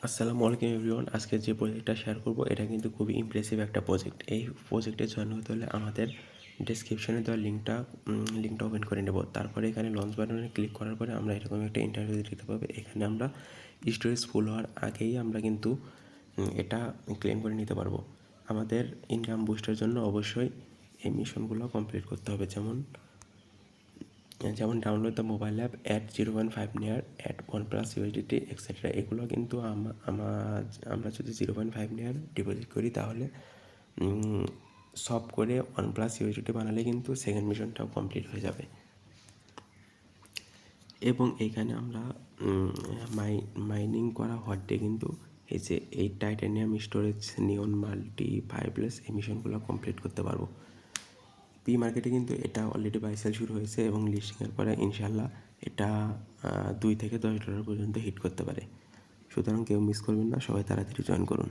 আসসালামু আলাইকুম এভরিওয়ান। আজকে যে প্রজেক্টটা শেয়ার করব এটা কিন্তু খুবই ইমপ্রেসিভ একটা প্রজেক্ট। এই প্রজেক্টে জয়েন হতে হলে আমাদের ডেসক্রিপশনে দেওয়া লিঙ্কটা ওপেন করে নেব। তারপরে এখানে লঞ্চ বাটনে ক্লিক করার পরে আমরা এরকম একটা ইন্টারভিউ দিতে পারবো। এখানে আমরা স্টোরেজ ফুল হওয়ার আগেই আমরা কিন্তু এটা ক্লেম করে নিতে পারবো। আমাদের ইনকাম বুস্টের জন্য অবশ্যই এই মিশনগুলো কমপ্লিট করতে হবে, যেমন download the mobile app, at 0.5 নেয়ার, অ্যাট OnePlus USDT এক্সেট্রা। এগুলো কিন্তু আমরা যদি 0.5 নেয়ার ডিপোজিট করি তাহলে সব করে OnePlus USDT বানালে কিন্তু সেকেন্ড মিশনটাও কমপ্লিট হয়ে যাবে। এবং এইখানে আমরা মাইনিং করা হটে কিন্তু এই যে এই টাইটানিয়াম স্টোরেজ, নিয়ন মাল্টি, ফাইবলেস এই মিশনগুলো কমপ্লিট করতে পারবো। পি মার্কেটে কিন্তু এটা অলরেডি বাই সেল শুরু হয়েছে এবং লিস্টিংয়ের পরে ইনশাল্লাহ এটা $2 থেকে $10 পর্যন্ত হিট করতে পারে। সুতরাং কেউ মিস করবেন না, সবাই তাড়াতাড়ি জয়েন করুন।